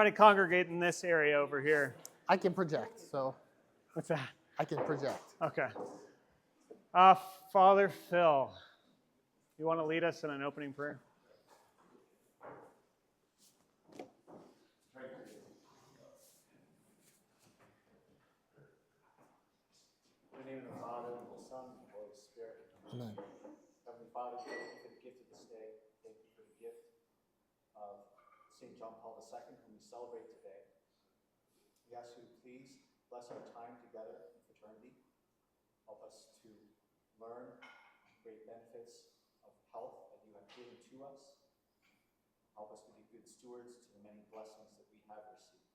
Try to congregate in this area over here. I can project, so. What's that? I can project. Okay. Father Phil, you want to lead us in an opening prayer? In the name of the Father, and of the Son, and of the Holy Spirit. Amen. Heavenly Father, thank you for the gift of this day. Thank you for the gift of St. John Paul II, whom we celebrate today. We ask you to please bless our time together in fraternity. Help us to learn the great benefits of health that you have given to us. Help us to be good stewards to the many blessings that we have received.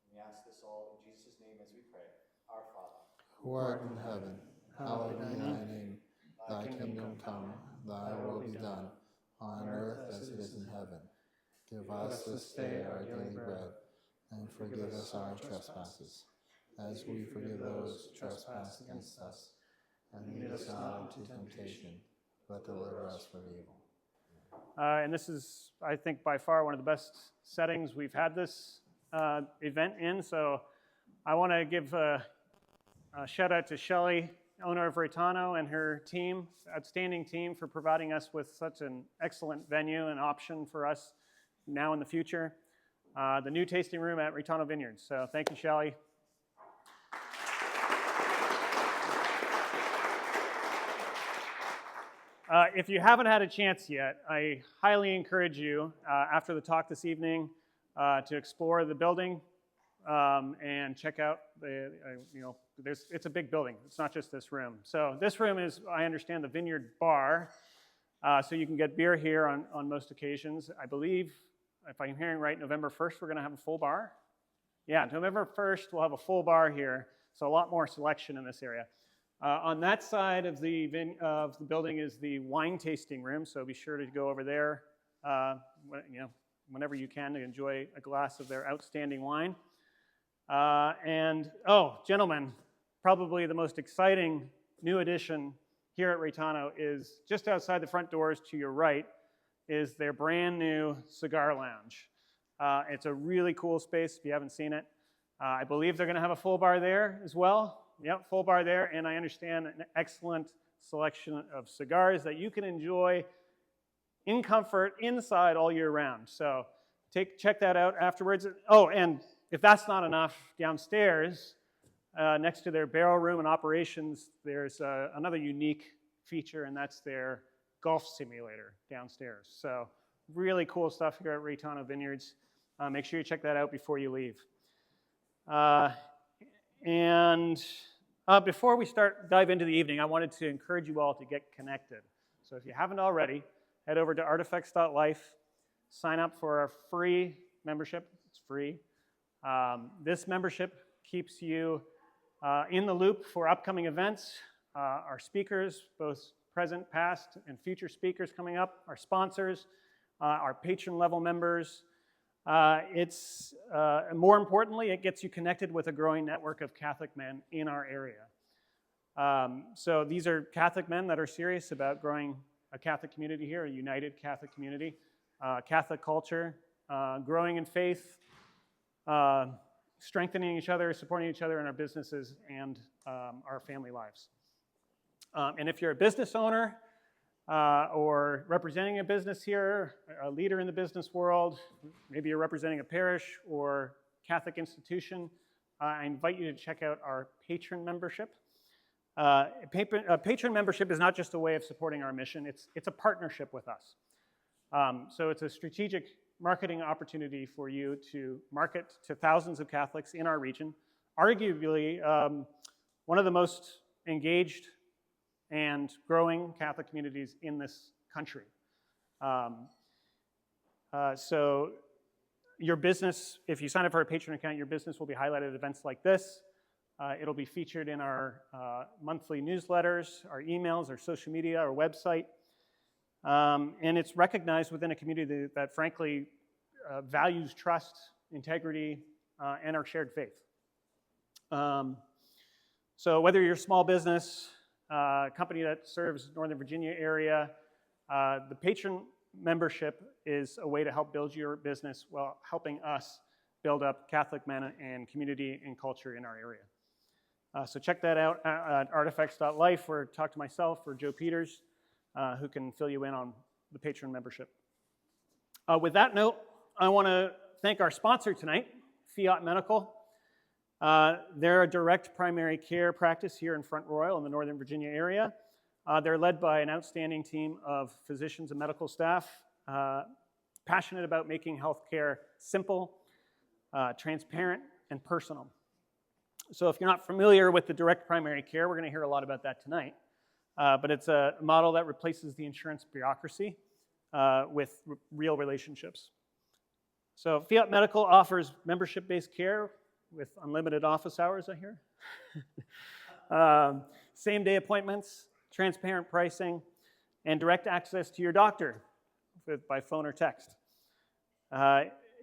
And we ask this all in Jesus' name as we pray. Our Father, who art in heaven, hallowed be thy name. Thy kingdom come, thy will be done, on earth as it is in heaven. Give us this day our daily bread, and forgive us our trespasses, as we forgive those who trespass against us. And lead us not into temptation, but deliver us from evil. And this is, I think, by far one of the best settings we've had this event in. So I want to give a shout out to Shelley, owner of Retano, and her team, outstanding team, for providing us with such an excellent venue and option for us now in the future. The new tasting room at Retano Vineyards. So thank you, Shelley. If you haven't had a chance yet, I highly encourage you, after the talk this evening, to explore the building and check out the, it's a big building. It's not just this room. So this room is, I understand, the Vineyard Bar. So you can get beer here on most occasions. I believe, if I'm hearing right, November 1st, we're going to have a full bar. Yeah, November 1st, we'll have a full bar here. So a lot more selection in this area. On that side of the building is the wine tasting room, so be sure to go over there, whenever you can, to enjoy a glass of their outstanding wine. Gentlemen, probably the most exciting new addition here at Retano is just outside the front doors to your right is their brand new cigar lounge. It's a really cool space if you haven't seen it. I believe they're going to have a full bar there as well. Yep, full bar there, and I understand an excellent selection of cigars that you can enjoy in comfort inside all year round. So check that out afterwards. Oh, and if that's not enough, downstairs, next to their barrel room and operations, there's another unique feature, and that's their golf simulator downstairs. So really cool stuff here at Retano Vineyards. Make sure you check that out before you leave. Before we dive into the evening, I wanted to encourage you all to get connected. So if you haven't already, head over to artifex.life, sign up for our free membership. It's free. This membership keeps you in the loop for upcoming events. Our speakers, both present, past, and future speakers coming up, our sponsors, our patron level members. More importantly, it gets you connected with a growing network of Catholic men in our area. So these are Catholic men that are serious about growing a Catholic community here, a united Catholic community, Catholic culture, growing in faith, strengthening each other, supporting each other in our businesses and our family lives. And if you're a business owner, or representing a business here, a leader in the business world, maybe you're representing a parish or Catholic institution, I invite you to check out our patron membership. Patron membership is not just a way of supporting our mission, it's a partnership with us. So it's a strategic marketing opportunity for you to market to thousands of Catholics in our region, arguably one of the most engaged and growing Catholic communities in this country. So your business, if you sign up for a patron account, your business will be highlighted at events like this. It'll be featured in our monthly newsletters, our emails, our social media, our website. And it's recognized within a community that frankly values trust, integrity, and our shared faith. So whether you're a small business, company that serves Northern Virginia area, the patron membership is a way to help build your business while helping us build up Catholic men and community and culture in our area. So check that out at artifex.life, or talk to myself or Joe Peters, who can fill you in on the patron membership. With that note, I want to thank our sponsor tonight, Fiat Medical. They're a direct primary care practice here in Front Royal in the Northern Virginia area. They're led by an outstanding team of physicians and medical staff, passionate about making healthcare simple, transparent, and personal. So if you're not familiar with the direct primary care, we're going to hear a lot about that tonight. But it's a model that replaces the insurance bureaucracy with real relationships. So Fiat Medical offers membership-based care with unlimited office hours, I hear. Same-day appointments, transparent pricing, and direct access to your doctor by phone or text.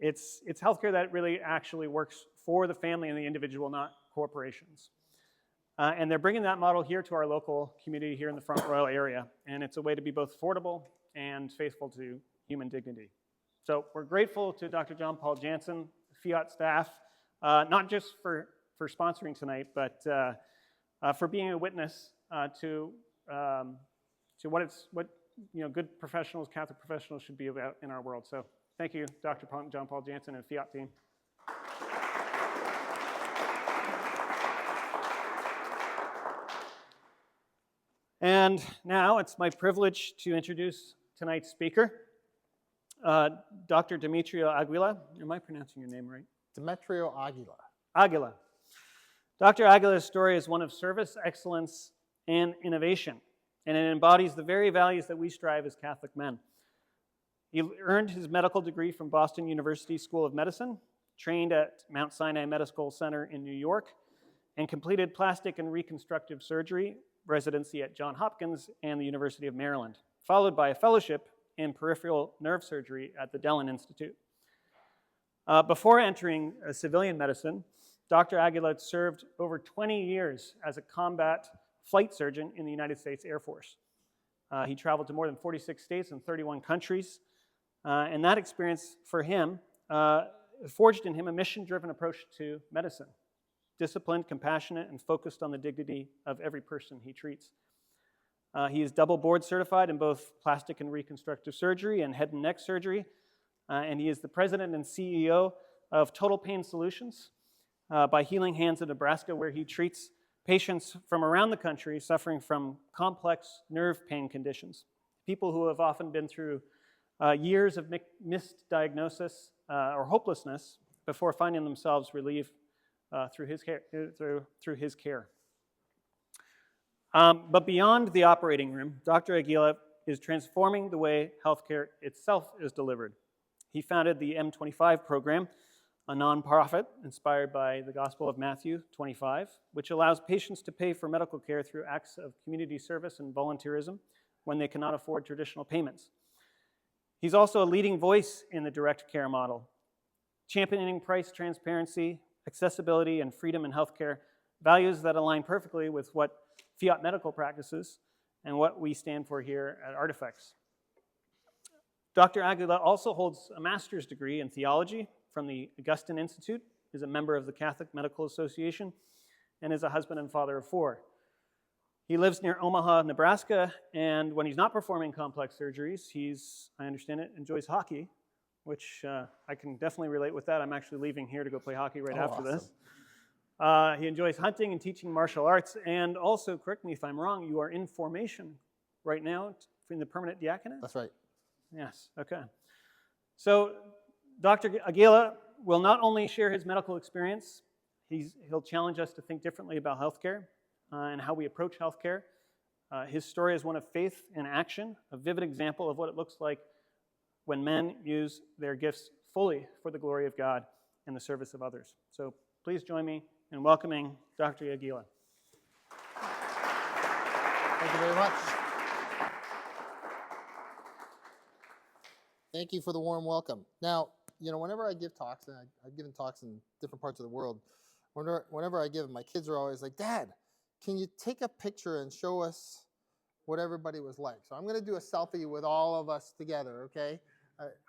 It's healthcare that really actually works for the family and the individual, not corporations. And they're bringing that model here to our local community here in the Front Royal area, and it's a way to be both affordable and faithful to human dignity. So we're grateful to Dr. John Paul Jansen, Fiat staff, not just for sponsoring tonight, but for being a witness to what good professionals, Catholic professionals, should be about in our world. So thank you, Dr. John Paul Jansen and Fiat team. And now it's my privilege to introduce tonight's speaker, Dr. Demetrio Aguila. Am I pronouncing your name right? Demetrio Aguila. Aguila. Dr. Aguila's story is one of service, excellence, and innovation, and it embodies the very values that we strive as Catholic men. He earned his medical degree from Boston University School of Medicine, trained at Mount Sinai Medical Center in New York, and completed plastic and reconstructive surgery residency at Johns Hopkins and the University of Maryland, followed by a fellowship in peripheral nerve surgery at the Dellin Institute. Before entering civilian medicine, Dr. Aguila served over 20 years as a combat flight surgeon in the United States Air Force. He traveled to more than 46 states and 31 countries, and that experience for him forged in him a mission-driven approach to medicine, disciplined, compassionate, and focused on the dignity of every person he treats. He is double board certified in both plastic and reconstructive surgery and head and neck surgery, and he is the president and CEO of Total Pain Solutions by Healing Hands of Nebraska, where he treats patients from around the country suffering from complex nerve pain conditions, people who have often been through years of missed diagnosis or hopelessness before finding themselves relieved through his care. But beyond the operating room, Dr. Aguila is transforming the way healthcare itself is delivered. He founded the M25 program, a nonprofit inspired by the Gospel of Matthew 25, which allows patients to pay for medical care through acts of community service and volunteerism when they cannot afford traditional payments. He's also a leading voice in the direct care model, championing price transparency, accessibility, and freedom in healthcare, values that align perfectly with what Fiat Medical practices and what we stand for here at Artifex. Dr. Aguila also holds a master's degree in theology from the Augustine Institute, is a member of the Catholic Medical Association, and is a husband and father of 4. He lives near Omaha, Nebraska, and when he's not performing complex surgeries, I understand it, enjoys hockey, which I can definitely relate with that. I'm actually leaving here to go play hockey right after this. He enjoys hunting and teaching martial arts, and also, correct me if I'm wrong, you are in formation right now in the permanent diaconate? That's right. Yes, okay. So Dr. Aguila will not only share his medical experience, he'll challenge us to think differently about healthcare and how we approach healthcare. His story is one of faith and action, a vivid example of what it looks like when men use their gifts fully for the glory of God and the service of others. So please join me in welcoming Dr. Aguila. Thank you very much. Thank you for the warm welcome. Now, whenever I give talks, and I've given talks in different parts of the world, whenever I give them, my kids are always like, Dad, can you take a picture and show us what everybody was like. So I'm going to do a selfie with all of us together, okay?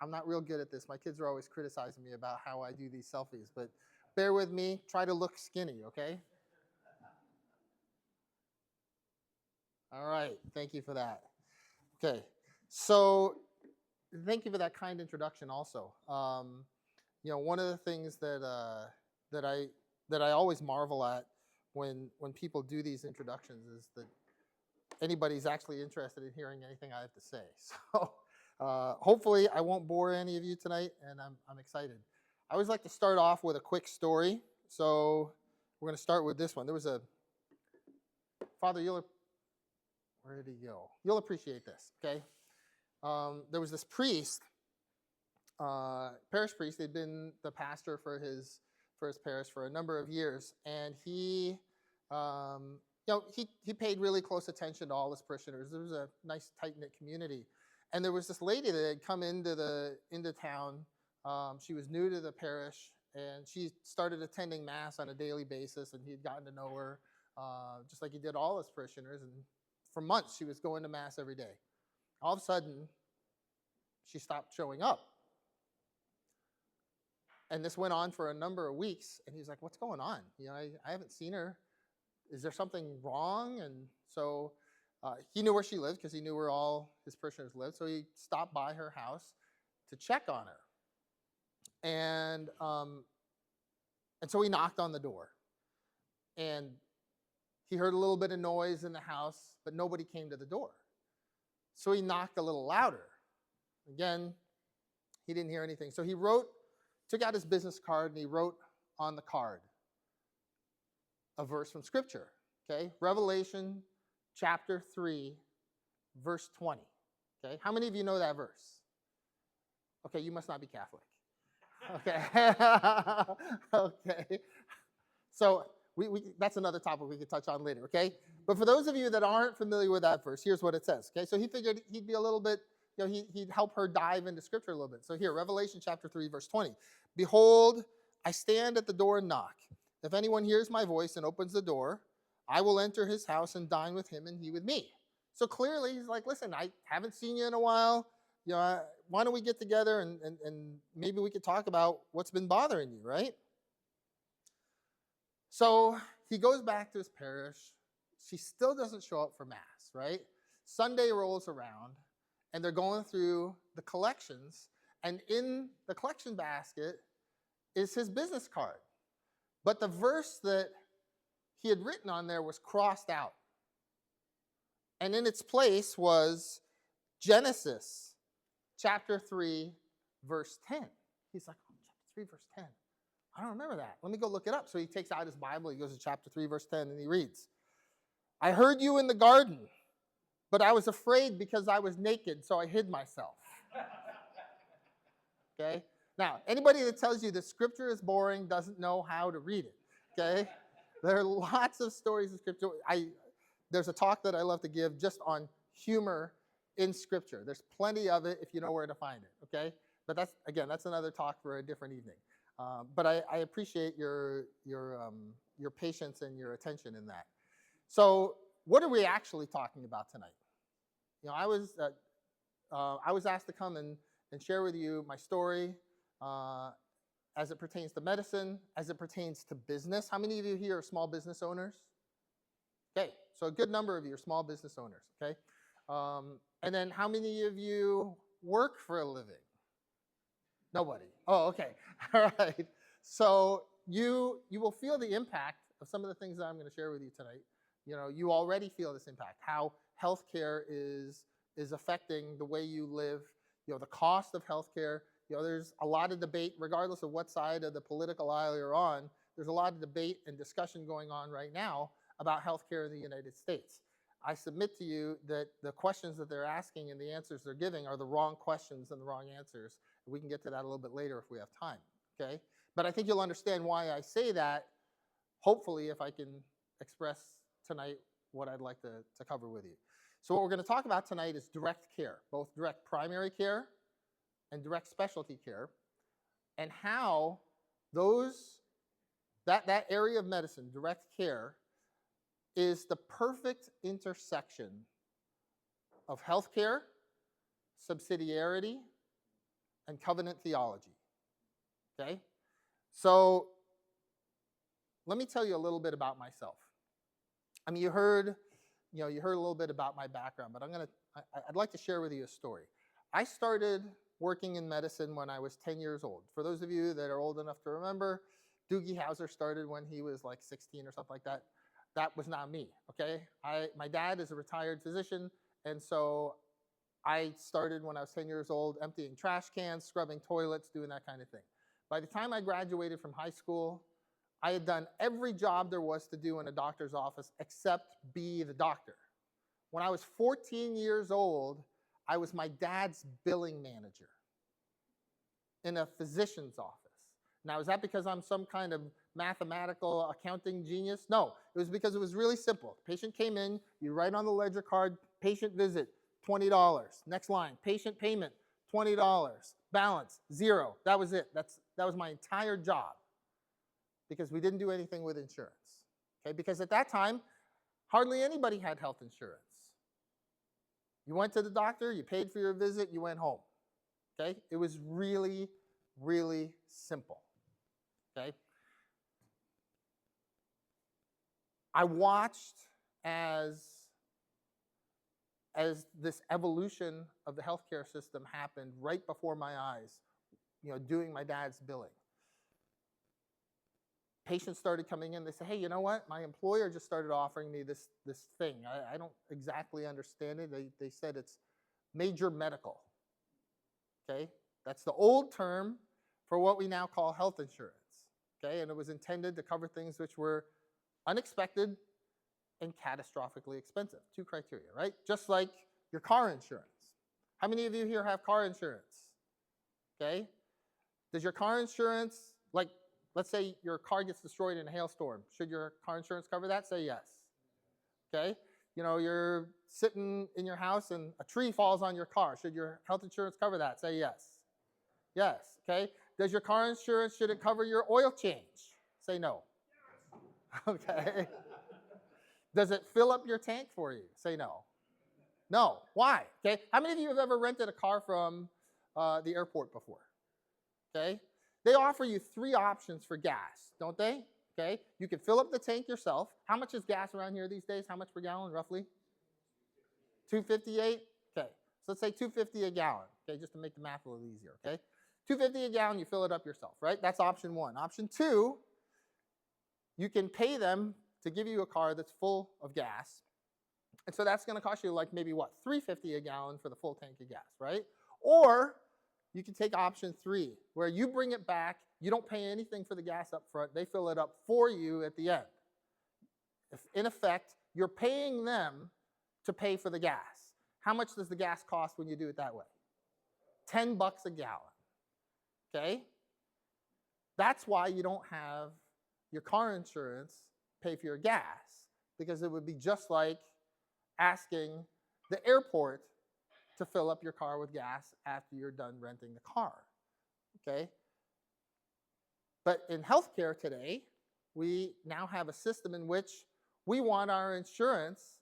I'm not real good at this. My kids are always criticizing me about how I do these selfies, but bear with me. Try to look skinny, okay? All right. Thank you for that. Okay. So thank you for that kind introduction also. One of the things that I always marvel at when people do these introductions is that anybody's actually interested in hearing anything I have to say. So hopefully I won't bore any of you tonight, and I'm excited. I always like to start off with a quick story. So we're going to start with this one. There was a Father, where did he go? You'll appreciate this, okay? There was this priest, parish priest. He'd been the pastor for his parish for a number of years, and he paid really close attention to all his parishioners. There was a nice tight-knit community, and there was this lady that had come into town. She was new to the parish, and she started attending mass on a daily basis, and he had gotten to know her, just like he did all his parishioners. And for months, she was going to mass every day. All of a sudden, she stopped showing up. And this went on for a number of weeks, and he's like, what's going on? I haven't seen her. Is there something wrong? And so he knew where she lived because he knew where all his parishioners lived. So he stopped by her house to check on her. And so he knocked on the door. And he heard a little bit of noise in the house, but nobody came to the door. So he knocked a little louder. Again, he didn't hear anything. So he took out his business card, and he wrote on the card a verse from Scripture, okay? Revelation chapter 3, verse 20, okay? How many of you know that verse? Okay, you must not be Catholic. Okay. Okay. So that's another topic we could touch on later, okay? But for those of you that aren't familiar with that verse, here's what it says, okay? So he figured he'd be a little bit, he'd help her dive into Scripture a little bit. So here, Revelation chapter 3, verse 20. Behold, I stand at the door and knock. If anyone hears my voice and opens the door, I will enter his house and dine with him and he with me. So clearly he's like, listen, I haven't seen you in a while. Why don't we get together and maybe we could talk about what's been bothering you, right? So he goes back to his parish. She still doesn't show up for mass, right? Sunday rolls around, and they're going through the collections, and in the collection basket is his business card. But the verse that he had written on there was crossed out. And in its place was Genesis chapter 3, verse 10. He's like, oh, chapter 3, verse 10. I don't remember that. Let me go look it up. So he takes out his Bible. He goes to chapter 3, verse 10, and he reads, I heard you in the garden, but I was afraid because I was naked, so I hid myself. Okay? Now, anybody that tells you that Scripture is boring doesn't know how to read it. Okay? There are lots of stories in Scripture. There's a talk that I love to give just on humor in Scripture. There's plenty of it if you know where to find it. Okay? But that's another talk for a different evening. But I appreciate your patience and your attention in that. So, what are we actually talking about tonight? I was asked to come and share with you my story as it pertains to medicine, as it pertains to business. How many of you here are small business owners? Okay, so a good number of you are small business owners. Okay, and then how many of you work for a living? Nobody. Oh, okay. All right. So you will feel the impact of some of the things that I'm going to share with you tonight. You already feel this impact, how healthcare is affecting the way you live, the cost of healthcare. There's a lot of debate, regardless of what side of the political aisle you're on, there's a lot of debate and discussion going on right now about healthcare in the United States. I submit to you that the questions that they're asking and the answers they're giving are the wrong questions and the wrong answers. We can get to that a little bit later if we have time, okay? But I think you'll understand why I say that, hopefully, if I can express tonight what I'd like to cover with you. So what we're going to talk about tonight is direct care, both direct primary care and direct specialty care, and how that area of medicine, direct care, is the perfect intersection of healthcare, subsidiarity, and covenant theology. Okay? So let me tell you a little bit about myself. I mean, you heard a little bit about my background, but I'd like to share with you a story. I started working in medicine when I was 10 years old. For those of you that are old enough to remember, Doogie Howser started when he was like 16 or something like that. That was not me, okay? My dad is a retired physician, and so I started when I was 10 years old, emptying trash cans, scrubbing toilets, doing that kind of thing. By the time I graduated from high school, I had done every job there was to do in a doctor's office except be the doctor. When I was 14 years old, I was my dad's billing manager in a physician's office. Now, is that because I'm some kind of mathematical accounting genius? No, it was because it was really simple. The patient came in, you write on the ledger card, patient visit, $20. Next line, patient payment, $20. Balance, $0. That was it. That was my entire job, because we didn't do anything with insurance. Okay, because at that time, hardly anybody had health insurance. You went to the doctor, you paid for your visit, you went home. Okay, it was really, really simple. Okay, I watched as this evolution of the healthcare system happened right before my eyes, doing my dad's billing. Patients started coming in, they say, hey, you know what? My employer just started offering me this thing. I don't exactly understand it. They said it's major medical. Okay? That's the old term for what we now call health insurance. Okay? And it was intended to cover things which were unexpected and catastrophically expensive. 2 criteria, right? Just like your car insurance. How many of you here have car insurance? Okay? Does your car insurance, like, let's say your car gets destroyed in a hailstorm. Should your car insurance cover that? Say yes. Okay? You're sitting in your house and a tree falls on your car. Should your health insurance cover that? Say yes. Yes. Okay? Does your car insurance, should it cover your oil change? Say no. Okay? Does it fill up your tank for you? Say no. No. Why? Okay? How many of you have ever rented a car from the airport before? Okay? They offer you 3 options for gas, don't they? Okay? You can fill up the tank yourself. How much is gas around here these days? How much per gallon, roughly? $2.58? Okay. So let's say $2.50 a gallon, okay, just to make the math a little easier, okay? $2.50 a gallon, you fill it up yourself, right? That's option 1. Option 2, you can pay them to give you a car that's full of gas. And so that's going to cost you like maybe what, $3.50 a gallon for the full tank of gas, right? Or you can take option 3, where you bring it back, you don't pay anything for the gas up front, they fill it up for you at the end. In effect, you're paying them to pay for the gas. How much does the gas cost when you do it that way? $10 a gallon, okay? That's why you don't have your car insurance pay for your gas, because it would be just like asking the airport to fill up your car with gas after you're done renting the car, okay? But in healthcare today, we now have a system in which we want our insurance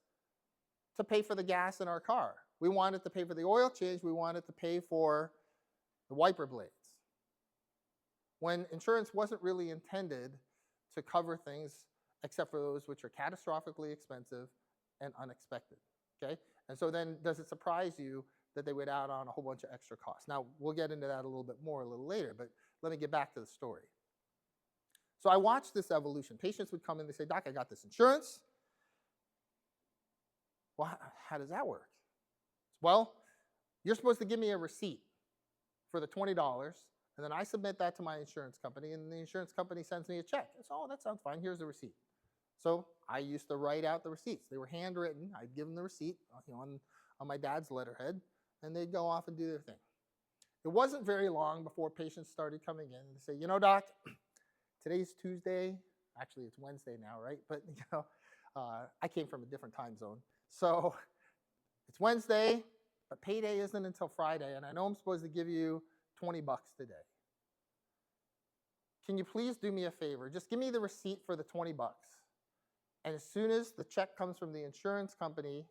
to pay for the gas in our car. We want it to pay for the oil change. We want it to pay for the wiper blades. When insurance wasn't really intended to cover things except for those which are catastrophically expensive and unexpected, okay? And so then does it surprise you that they would add on a whole bunch of extra costs? Now, we'll get into that a little bit more a little later, but let me get back to the story. So I watched this evolution. Patients would come in, they say, Doc, I got this insurance. Well, how does that work? Well, you're supposed to give me a receipt for the $20, and then I submit that to my insurance company, and the insurance company sends me a check. I said, oh, that sounds fine. Here's the receipt. So I used to write out the receipts. They were handwritten. I'd give them the receipt on my dad's letterhead, and they'd go off and do their thing. It wasn't very long before patients started coming in and say, you know, Doc, today's Tuesday. Actually, it's Wednesday now, right? But, I came from a different time zone. So it's Wednesday, but payday isn't until Friday, and I know I'm supposed to give you $20 today. Can you please do me a favor? Just give me the receipt for the $20. And as soon as the check comes from the insurance company,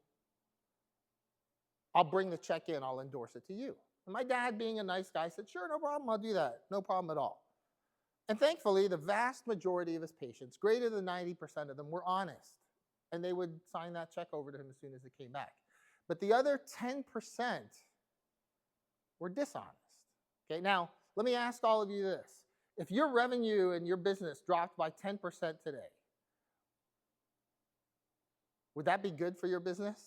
I'll bring the check in, I'll endorse it to you. And my dad, being a nice guy, said, sure, no problem, I'll do that. No problem at all. And thankfully, the vast majority of his patients, greater than 90% of them, were honest. And they would sign that check over to him as soon as it came back. But the other 10% were dishonest. Okay, now, let me ask all of you this. If your revenue and your business dropped by 10% today, would that be good for your business?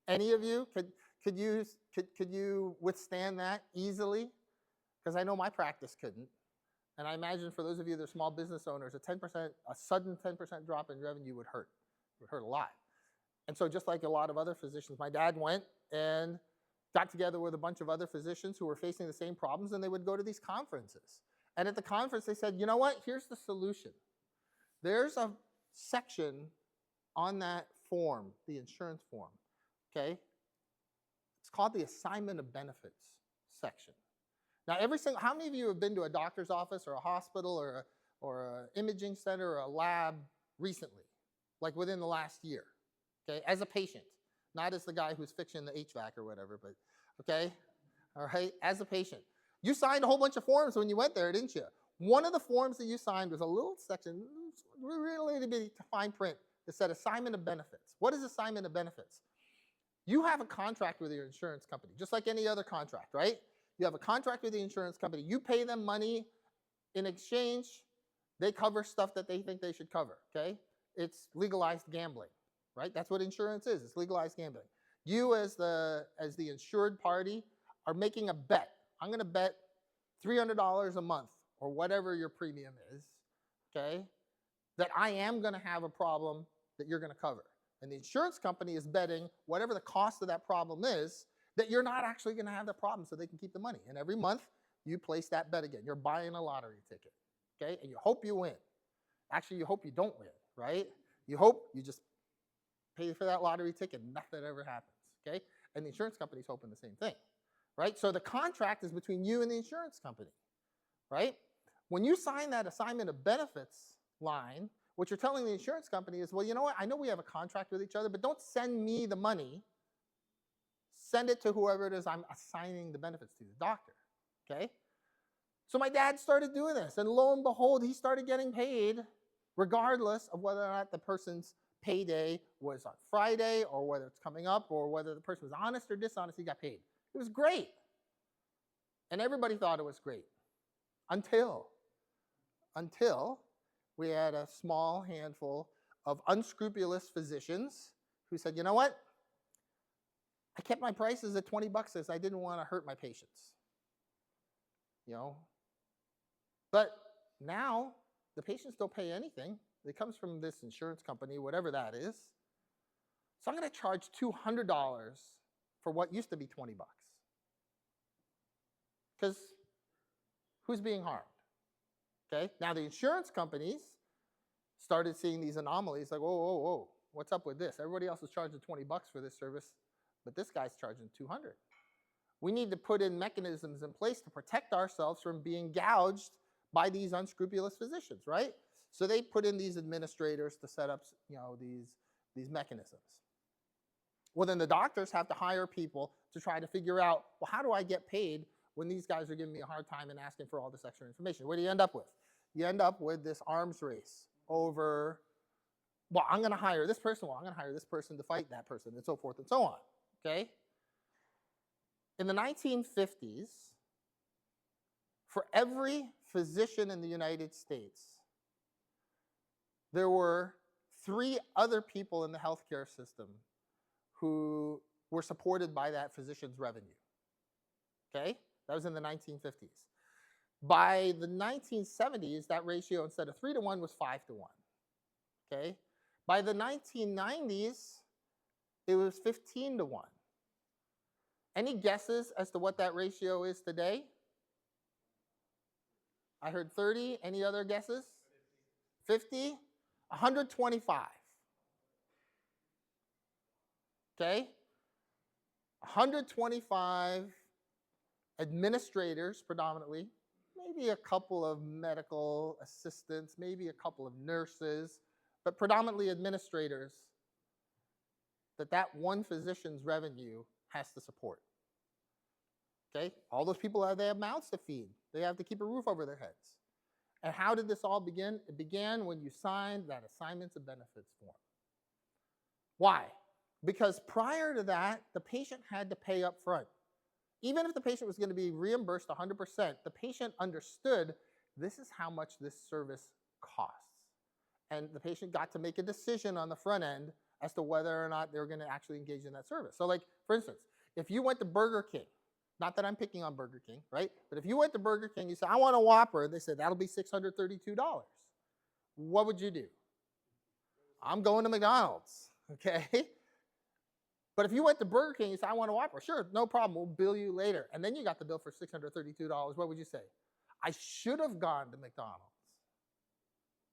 Any of you? Could you withstand that easily? Because I know my practice couldn't. And I imagine for those of you that are small business owners, a sudden 10% drop in revenue would hurt. It would hurt a lot. And so just like a lot of other physicians, my dad went and got together with a bunch of other physicians who were facing the same problems, and they would go to these conferences. And at the conference, they said, you know what? Here's the solution. There's a section on that form, the insurance form, okay? It's called the assignment of benefits section. Now, how many of you have been to a doctor's office or a hospital or an imaging center or a lab recently, like within the last year, okay, as a patient, not as the guy who's fixing the HVAC or whatever, but, okay, all right, as a patient. You signed a whole bunch of forms when you went there, didn't you? One of the forms that you signed was a little section, really bitty fine print, that said assignment of benefits. What is assignment of benefits? You have a contract with your insurance company, just like any other contract, right? You have a contract with the insurance company. You pay them money. In exchange, they cover stuff that they think they should cover, okay? It's legalized gambling, right? That's what insurance is. It's legalized gambling. You as the insured party are making a bet. I'm going to bet $300 a month or whatever your premium is, okay, that I am going to have a problem that you're going to cover. And the insurance company is betting whatever the cost of that problem is, that you're not actually going to have the problem so they can keep the money. And every month, you place that bet again. You're buying a lottery ticket, okay? And you hope you win. Actually, you hope you don't win, right? You hope you just pay for that lottery ticket, nothing ever happens, okay? And the insurance company's hoping the same thing, right? So the contract is between you and the insurance company, right? When you sign that assignment of benefits line, what you're telling the insurance company is, well, you know what? I know we have a contract with each other, but don't send me the money. Send it to whoever it is I'm assigning the benefits to, the doctor, okay? So my dad started doing this, and lo and behold, he started getting paid regardless of whether or not the person's payday was on Friday or whether it's coming up or whether the person was honest or dishonest, he got paid. It was great. And everybody thought it was great until we had a small handful of unscrupulous physicians who said, you know what? I kept my prices at $20 because I didn't want to hurt my patients. You know? But now the patients don't pay anything. It comes from this insurance company, whatever that is. So I'm going to charge $200 for what used to be $20. Because who's being harmed? Okay? Now the insurance companies started seeing these anomalies like, whoa, what's up with this? Everybody else is charging $20 for this service, but this guy's charging $200. We need to put in mechanisms in place to protect ourselves from being gouged by these unscrupulous physicians, right? So they put in these administrators to set up, these mechanisms. Well, then the doctors have to hire people to try to figure out, well, how do I get paid when these guys are giving me a hard time and asking for all this extra information? What do you end up with? You end up with this arms race over, well, I'm going to hire this person, I'm going to hire this person to fight that person, and so forth and so on, okay? In the 1950s, for every physician in the United States, there were 3 other people in the healthcare system who were supported by that physician's revenue, okay? That was in the 1950s. By the 1970s, that ratio, instead of 3 to 1, was 5 to 1, okay? By the 1990s, it was 15 to 1. Any guesses as to what that ratio is today? I heard 30. Any other guesses? 50? 125. Okay? 125 administrators predominantly, maybe a couple of medical assistants, maybe a couple of nurses, but predominantly administrators that one physician's revenue has to support. Okay? All those people, they have mouths to feed. They have to keep a roof over their heads. And how did this all begin? It began when you signed that assignments of benefits form. Why? Because prior to that, the patient had to pay up front. Even if the patient was going to be reimbursed 100%, the patient understood this is how much this service costs. And the patient got to make a decision on the front end as to whether or not they were going to actually engage in that service. So like, for instance, if you went to Burger King, not that I'm picking on Burger King, right? But if you went to Burger King, you said, I want a Whopper. They said, that'll be $632. What would you do? I'm going to McDonald's, okay? But if you went to Burger King, you said, I want a Whopper. Sure, no problem. We'll bill you later. And then you got the bill for $632. What would you say? I should have gone to McDonald's.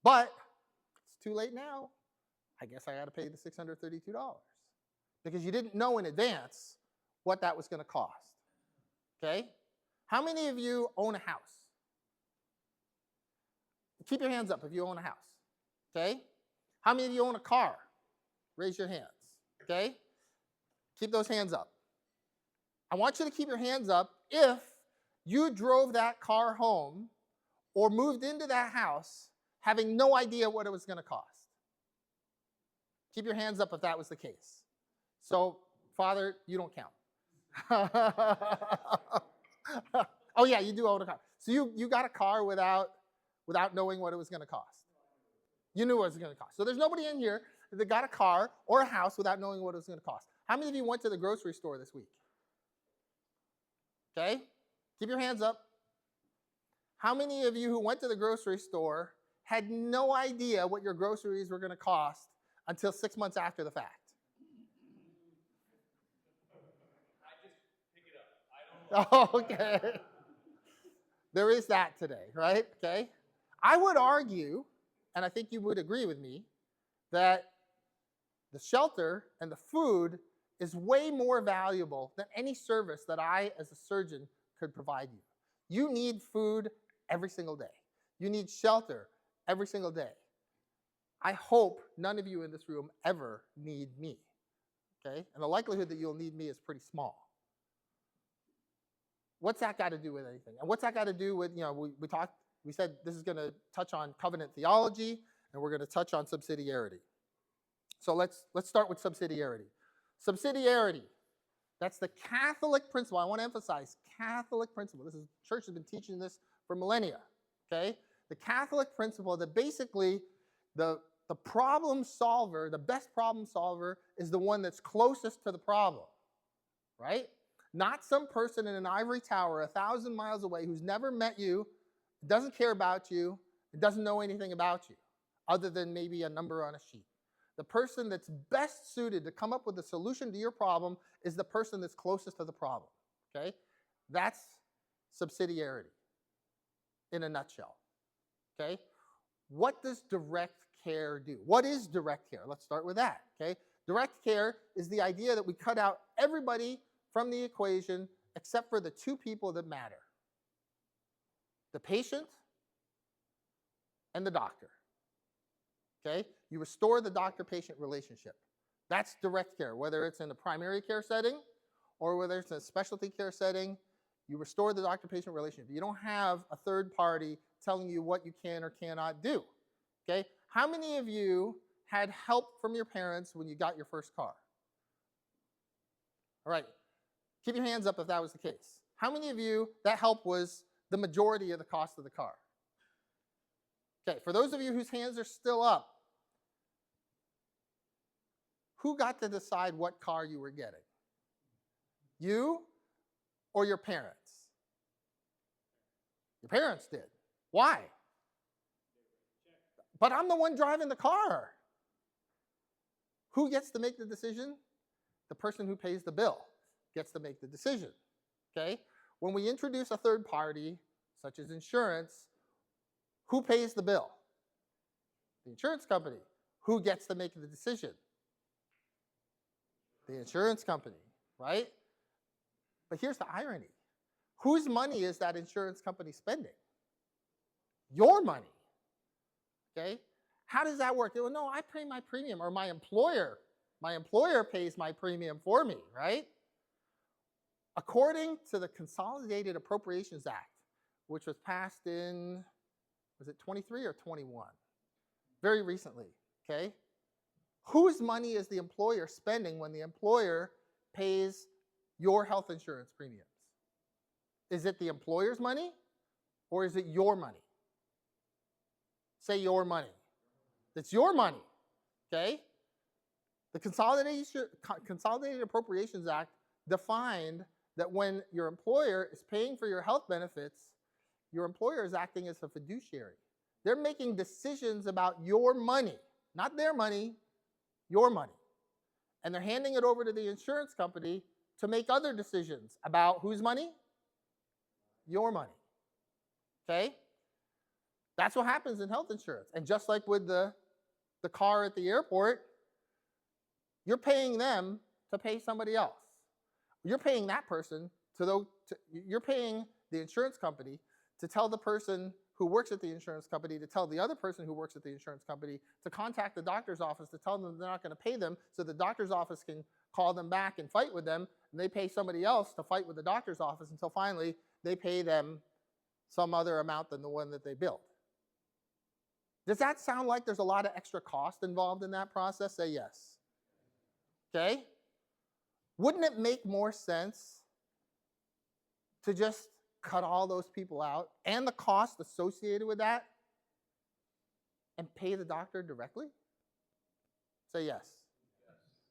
But it's too late now. I guess I got to pay the $632 because you didn't know in advance what that was going to cost. Okay? How many of you own a house? Keep your hands up if you own a house. Okay? How many of you own a car? Raise your hands. Okay? Keep those hands up. I want you to keep your hands up if you drove that car home or moved into that house having no idea what it was going to cost. Keep your hands up if that was the case. So, Father, you don't count. Oh yeah, you do own a car. So you got a car without knowing what it was going to cost. You knew what it was going to cost. So there's nobody in here that got a car or a house without knowing what it was going to cost. How many of you went to the grocery store this week? Okay? Keep your hands up. How many of you who went to the grocery store had no idea what your groceries were going to cost until 6 months after the fact? Oh, okay. There is that today, right? Okay. I would argue, and I think you would agree with me, that the shelter and the food is way more valuable than any service that I, as a surgeon, could provide you. You need food every single day. You need shelter every single day. I hope none of you in this room ever need me, okay? And the likelihood that you'll need me is pretty small. What's that got to do with anything? And what's that got to do with, we said this is going to touch on covenant theology, and we're going to touch on subsidiarity. So let's start with subsidiarity. Subsidiarity, that's the Catholic principle. I want to emphasize Catholic principle. The church has been teaching this for millennia, okay? The Catholic principle that basically the problem solver, the best problem solver is the one that's closest to the problem, right? Not some person in an ivory tower 1,000 miles away who's never met you, doesn't care about you, doesn't know anything about you, other than maybe a number on a sheet. The person that's best suited to come up with a solution to your problem is the person that's closest to the problem, okay? That's subsidiarity in a nutshell, okay? What does direct care do? What is direct care? Let's start with that, okay? Direct care is the idea that we cut out everybody from the equation except for the two people that matter. The patient and the doctor. Okay? You restore the doctor-patient relationship. That's direct care, whether it's in a primary care setting or whether it's in a specialty care setting, you restore the doctor-patient relationship. You don't have a third party telling you what you can or cannot do. Okay? How many of you had help from your parents when you got your first car? All right. Keep your hands up if that was the case. How many of you, that help was the majority of the cost of the car? Okay, for those of you whose hands are still up, who got to decide what car you were getting? You or your parents? Your parents did. Why? But I'm the one driving the car. Who gets to make the decision? The person who pays the bill gets to make the decision, okay? When we introduce a third party, such as insurance, who pays the bill? The insurance company. Who gets to make the decision? The insurance company, right? But here's the irony. Whose money is that insurance company spending? Your money, okay? How does that work? Well, no, I pay my premium, or my employer My employer pays my premium for me, right? According to the Consolidated Appropriations Act, which was passed in, was it 23 or 21? Very recently, okay? Whose money is the employer spending when the employer pays your health insurance premiums? Is it the employer's money or is it your money? Say your money. It's your money, okay? The Consolidated Appropriations Act defined that when your employer is paying for your health benefits, your employer is acting as a fiduciary. They're making decisions about your money, not their money, your money. And they're handing it over to the insurance company to make other decisions about whose money? Your money. Okay? That's what happens in health insurance. And just like with the car at the airport, you're paying them to pay somebody else. You're paying that person you're paying the insurance company to tell the person who works at the insurance company to tell the other person who works at the insurance company to contact the doctor's office to tell them they're not going to pay them so the doctor's office can call them back and fight with them, and they pay somebody else to fight with the doctor's office until finally they pay them some other amount than the one that they billed. Does that sound like there's a lot of extra cost involved in that process? Say yes. Okay? Wouldn't it make more sense to just cut all those people out and the cost associated with that and pay the doctor directly? Say yes.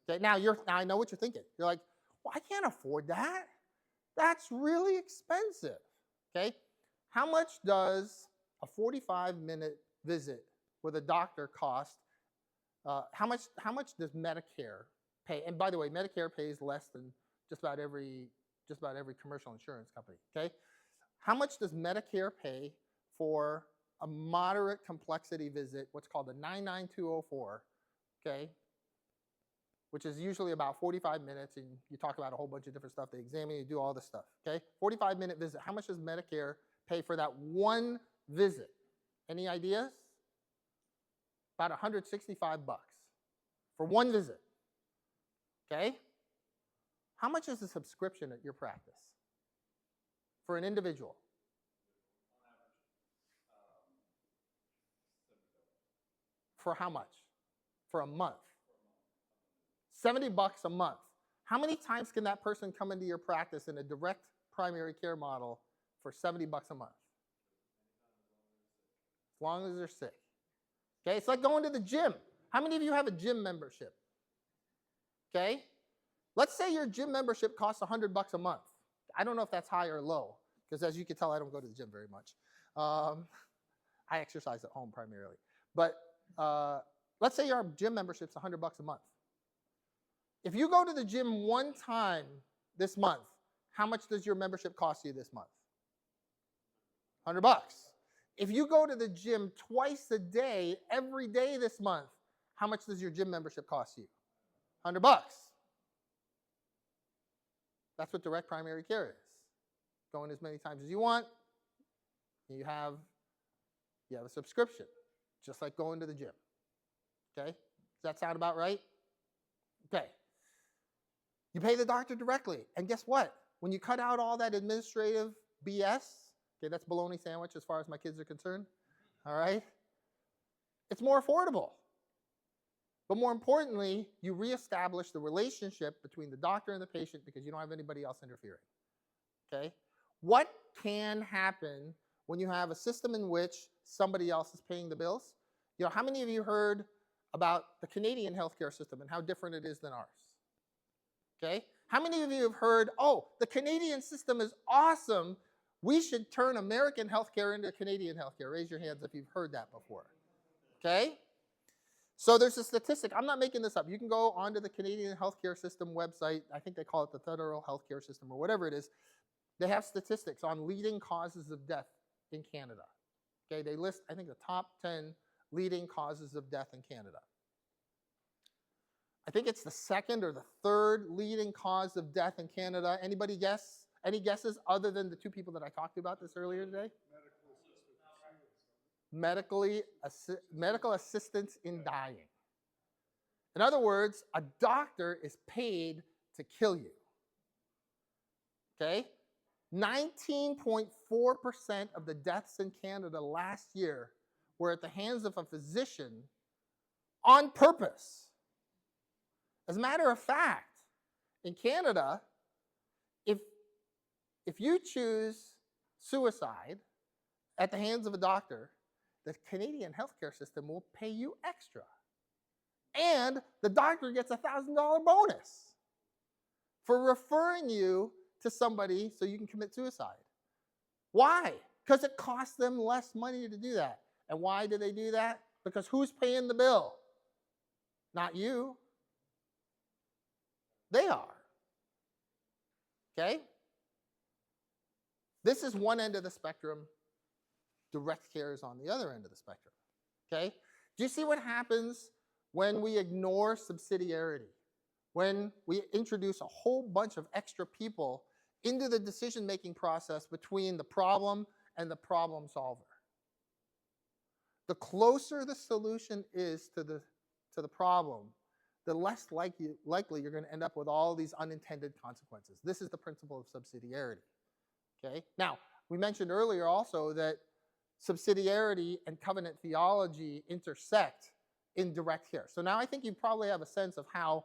Okay, now I know what you're thinking. You're like, well, I can't afford that. That's really expensive. Okay? How much does a 45-minute visit with a doctor cost? How much does Medicare pay? And by the way, Medicare pays less than just about every commercial insurance company. Okay? How much does Medicare pay for a moderate complexity visit, what's called a 99204, okay, which is usually about 45 minutes, and you talk about a whole bunch of different stuff. They examine you, do all this stuff, okay? 45-minute visit. How much does Medicare pay for that one visit? Any ideas? About $165 for one visit, okay? How much is a subscription at your practice for an individual? For how much? For a month. $70 a month. How many times can that person come into your practice in a direct primary care model for $70 a month? As long as they're sick. Okay, it's like going to the gym. How many of you have a gym membership? Okay? Let's say your gym membership costs $100 a month. I don't know if that's high or low, because as you can tell, I don't go to the gym very much. I exercise at home primarily. But let's say your gym membership's $100 a month. If you go to the gym one time this month, how much does your membership cost you this month? $100. If you go to the gym twice a day, every day this month, how much does your gym membership cost you? $100. That's what direct primary care is. Going as many times as you want, you have a subscription, just like going to the gym. Okay? Does that sound about right? Okay. You pay the doctor directly, and guess what? When you cut out all that administrative BS, okay, that's bologna sandwich as far as my kids are concerned, all right? It's more affordable. But more importantly, you reestablish the relationship between the doctor and the patient because you don't have anybody else interfering, okay? What can happen when you have a system in which somebody else is paying the bills? You know, how many of you heard about the Canadian healthcare system and how different it is than ours? Okay? How many of you have heard, oh, the Canadian system is awesome, we should turn American healthcare into Canadian healthcare? Raise your hands if you've heard that before. Okay? So there's a statistic. I'm not making this up. You can go onto the Canadian healthcare system website. I think they call it the federal healthcare system or whatever it is. They have statistics on leading causes of death in Canada. Okay? They list, I think, the top 10 leading causes of death in Canada. I think it's the second or the third leading cause of death in Canada. Anybody guess? Any guesses other than the two people that I talked about this earlier today? Medical assistance in dying. In other words, a doctor is paid to kill you. Okay? 19.4% of the deaths in Canada last year were at the hands of a physician on purpose. As a matter of fact, in Canada, if you choose suicide at the hands of a doctor, the Canadian healthcare system will pay you extra. And the doctor gets a $1,000 bonus for referring you to somebody so you can commit suicide. Why? Because it costs them less money to do that. And why do they do that? Because who's paying the bill? Not you. They are. Okay? This is one end of the spectrum. Direct care is on the other end of the spectrum. Okay? Do you see what happens when we ignore subsidiarity? When we introduce a whole bunch of extra people into the decision-making process between the problem and the problem solver. The closer the solution is to the problem, the less likely you're going to end up with all these unintended consequences. This is the principle of subsidiarity. Okay? Now, we mentioned earlier also that subsidiarity and covenant theology intersect in direct care. So now I think you probably have a sense of how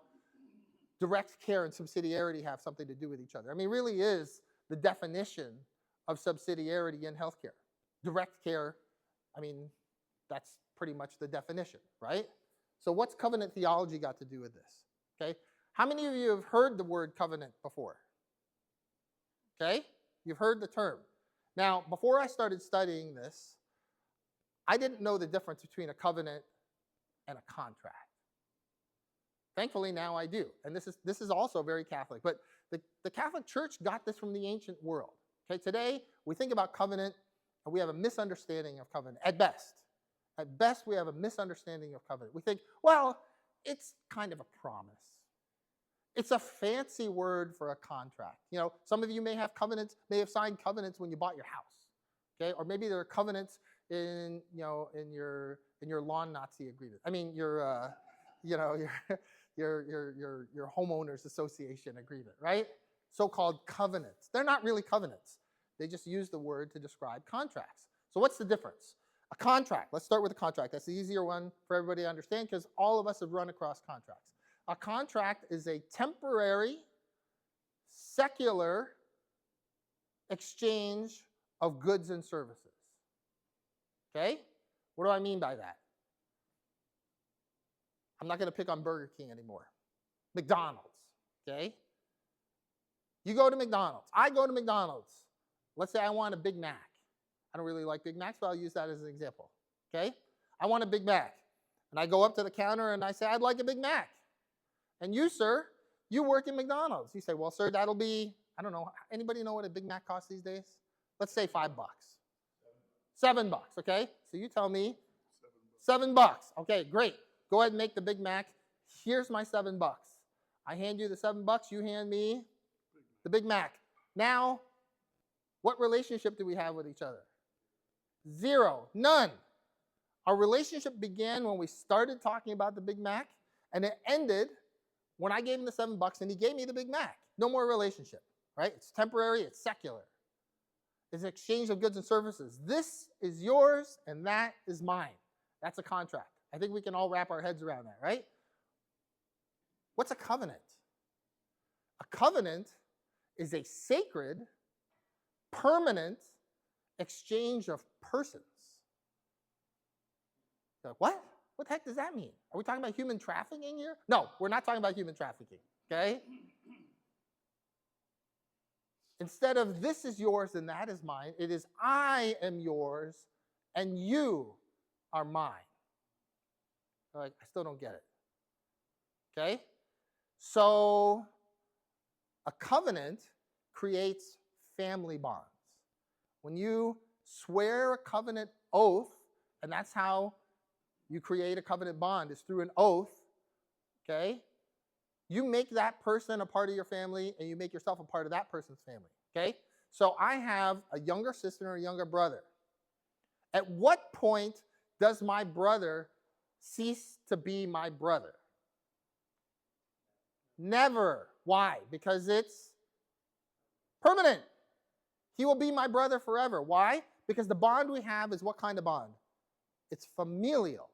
direct care and subsidiarity have something to do with each other. I mean, it really is the definition of subsidiarity in healthcare. Direct care, I mean, that's pretty much the definition, right? So what's covenant theology got to do with this? Okay? How many of you have heard the word covenant before? Okay? You've heard the term. Now, before I started studying this, I didn't know the difference between a covenant and a contract. Thankfully, now I do. And this is also very Catholic. But the Catholic Church got this from the ancient world. Okay, today, we think about covenant, and we have a misunderstanding of covenant, at best. At best, we have a misunderstanding of covenant. We think, well, it's kind of a promise. It's a fancy word for a contract. You know, some of you may have covenants, may have signed covenants when you bought your house. Okay, or maybe there are covenants in your lawn Nazi agreement. I mean, your homeowners association agreement, right? So-called covenants. They're not really covenants. They just use the word to describe contracts. So what's the difference? A contract. Let's start with a contract. That's the easier one for everybody to understand because all of us have run across contracts. A contract is a temporary, secular exchange of goods and services. Okay? What do I mean by that? I'm not going to pick on Burger King anymore. McDonald's, okay? You go to McDonald's. I go to McDonald's. Let's say I want a Big Mac. I don't really like Big Macs, but I'll use that as an example, okay? I want a Big Mac. And I go up to the counter and I say, I'd like a Big Mac. And you, sir, you work in McDonald's. You say, well, sir, that'll be, I don't know, anybody know what a Big Mac costs these days? Let's say $5. $7, okay? So you tell me, $7. Okay, great. Go ahead and make the Big Mac. Here's my $7. I hand you the $7, you hand me the Big Mac. Now, what relationship do we have with each other? Zero, none. Our relationship began when we started talking about the Big Mac, and it ended when I gave him the $7 and he gave me the Big Mac. No more relationship, right? It's temporary, it's secular. It's an exchange of goods and services. This is yours and that is mine. That's a contract. I think we can all wrap our heads around that, right? What's a covenant? A covenant is a sacred, permanent exchange of persons. You're like, what? What the heck does that mean? Are we talking about human trafficking here? No, we're not talking about human trafficking, okay? Instead of this is yours and that is mine, it is I am yours and you are mine. Like, I still don't get it. Okay? So, a covenant creates family bonds. When you swear a covenant oath, and that's how you create a covenant bond, is through an oath, okay? You make that person a part of your family, and you make yourself a part of that person's family, okay? So I have a younger sister and a younger brother. At what point does my brother cease to be my brother? Never. Why? Because it's permanent. He will be my brother forever. Why? Because the bond we have is what kind of bond? It's familial.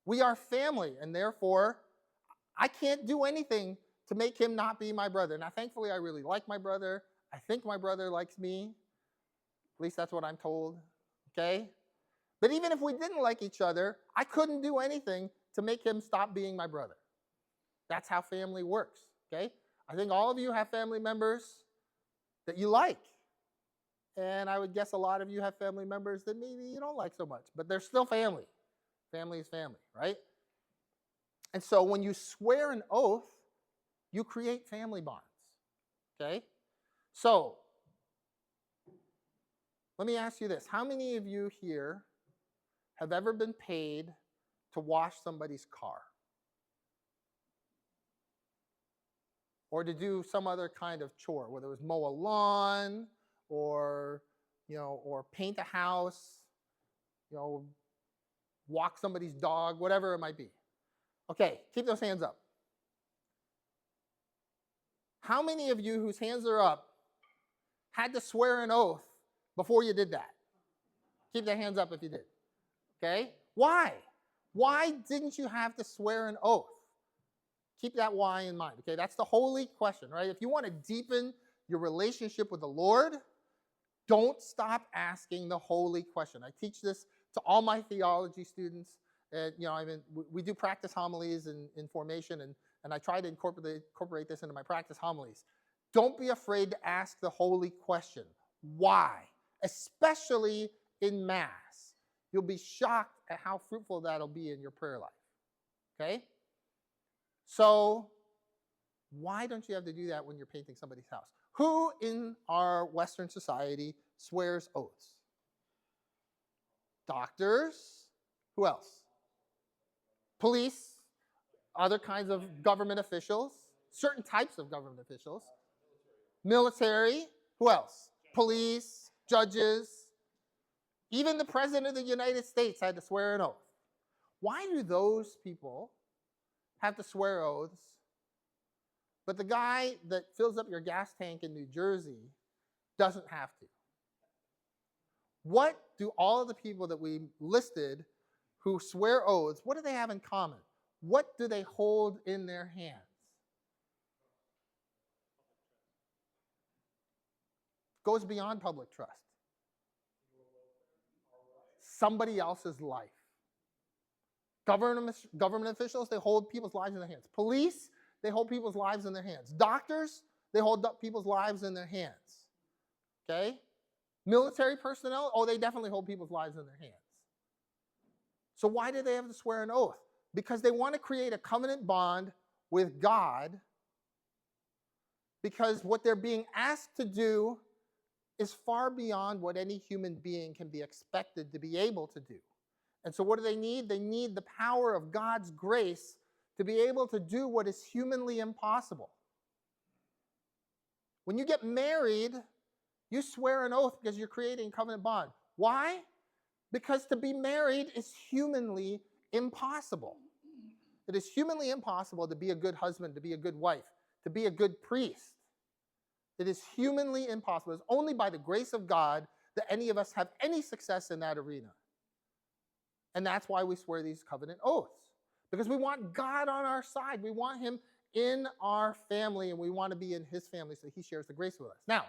We are family, and therefore, I can't do anything to make him not be my brother. Now, thankfully, I really like my brother. I think my brother likes me. At least that's what I'm told. Okay? But even if we didn't like each other, I couldn't do anything to make him stop being my brother. That's how family works. Okay? I think all of you have family members that you like. And I would guess a lot of you have family members that maybe you don't like so much, but they're still family. Family is family, right? And so when you swear an oath, you create family bonds, okay? So let me ask you this. How many of you here have ever been paid to wash somebody's car? Or to do some other kind of chore, whether it was mow a lawn or, or paint a house, walk somebody's dog, whatever it might be. Okay, keep those hands up. How many of you whose hands are up had to swear an oath before you did that? Keep their hands up if you did. Okay? Why? Why didn't you have to swear an oath? Keep that why in mind. Okay, that's the holy question, right? If you want to deepen your relationship with the Lord, don't stop asking the holy question. I teach this to all my theology students. We do practice homilies in formation, and I try to incorporate this into my practice homilies. Don't be afraid to ask the holy question. Why? Especially in Mass. You'll be shocked at how fruitful that'll be in your prayer life. Okay? So, why don't you have to do that when you're painting somebody's house? Who in our Western society swears oaths? Doctors. Who else? Police. Other kinds of government officials. Certain types of government officials. Military. Who else? Police. Judges. Even the President of the United States had to swear an oath. Why do those people have to swear oaths, but the guy that fills up your gas tank in New Jersey doesn't have to? What do all of the people that we listed who swear oaths, what do they have in common? What do they hold in their hands? Goes beyond public trust. Somebody else's life. Government officials, they hold people's lives in their hands. Police, they hold people's lives in their hands. Doctors, they hold people's lives in their hands. Okay? Military personnel, they definitely hold people's lives in their hands. So why do they have to swear an oath? Because they want to create a covenant bond with God, because what they're being asked to do is far beyond what any human being can be expected to be able to do. And so what do they need? They need the power of God's grace to be able to do what is humanly impossible. When you get married, you swear an oath because you're creating a covenant bond. Why? Because to be married is humanly impossible. It is humanly impossible to be a good husband, to be a good wife, to be a good priest. It is humanly impossible. It's only by the grace of God that any of us have any success in that arena. And that's why we swear these covenant oaths. Because we want God on our side. We want him in our family, and we want to be in his family so he shares the grace with us. Now,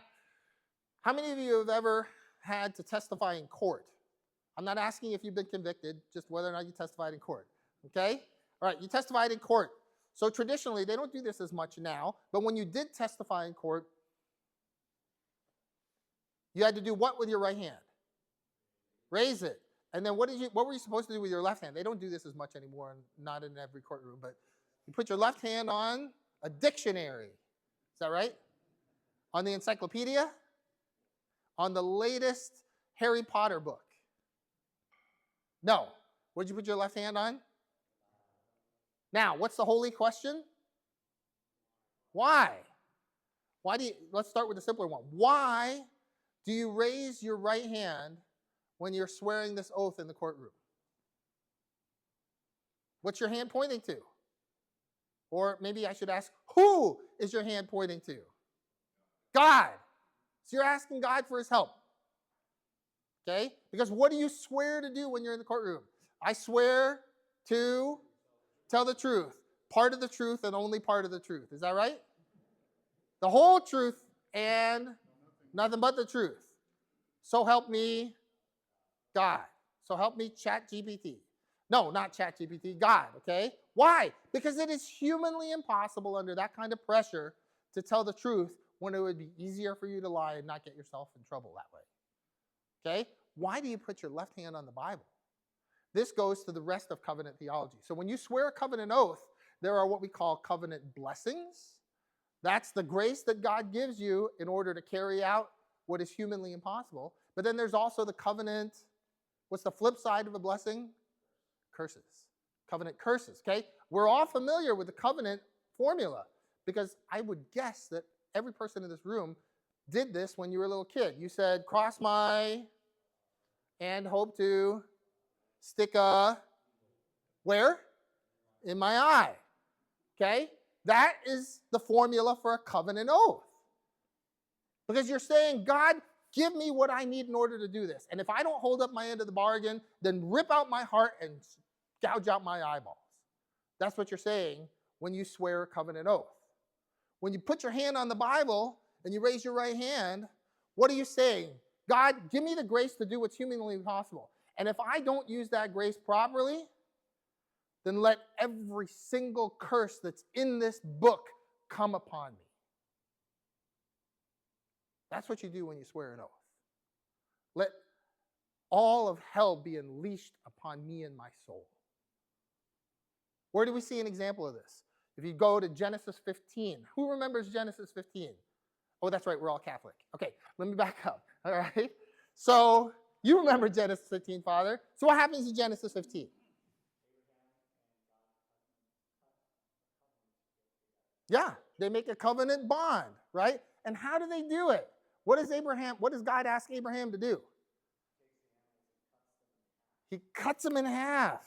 how many of you have ever had to testify in court? I'm not asking if you've been convicted, just whether or not you testified in court. Okay? All right, you testified in court. So traditionally, they don't do this as much now, but when you did testify in court, you had to do what with your right hand? Raise it. And then what were you supposed to do with your left hand? They don't do this as much anymore, and not in every courtroom, but you put your left hand on a dictionary. Is that right? On the encyclopedia? On the latest Harry Potter book? No. What did you put your left hand on? Now, what's the holy question? Why? Let's start with the simpler one. Why do you raise your right hand when you're swearing this oath in the courtroom? What's your hand pointing to? Or maybe I should ask, who is your hand pointing to? God. So you're asking God for his help. Okay? Because what do you swear to do when you're in the courtroom? I swear to tell the truth, part of the truth, and only part of the truth. Is that right? The whole truth and nothing but the truth. So help me, God. So help me, ChatGPT. No, not ChatGPT, God, okay? Why? Because it is humanly impossible under that kind of pressure to tell the truth when it would be easier for you to lie and not get yourself in trouble that way. Okay? Why do you put your left hand on the Bible? This goes to the rest of covenant theology. So when you swear a covenant oath, there are what we call covenant blessings. That's the grace that God gives you in order to carry out what is humanly impossible. But then there's also the covenant. What's the flip side of a blessing? Curses. Covenant curses, okay? We're all familiar with the covenant formula because I would guess that every person in this room did this when you were a little kid. You said, cross my and hope to stick a where? In my eye. Okay? That is the formula for a covenant oath. Because you're saying, God, give me what I need in order to do this. And if I don't hold up my end of the bargain, then rip out my heart and gouge out my eyeballs. That's what you're saying when you swear a covenant oath. When you put your hand on the Bible and you raise your right hand, what are you saying? God, give me the grace to do what's humanly possible. And if I don't use that grace properly, then let every single curse that's in this book come upon me. That's what you do when you swear an oath. Let all of hell be unleashed upon me and my soul. Where do we see an example of this? If you go to Genesis 15, who remembers Genesis 15? Oh, that's right, we're all Catholic. Okay, let me back up, all right? So you remember Genesis 15, Father. So what happens in Genesis 15? Yeah, they make a covenant bond, right? And how do they do it? What does God ask Abraham to do? He cuts them in half.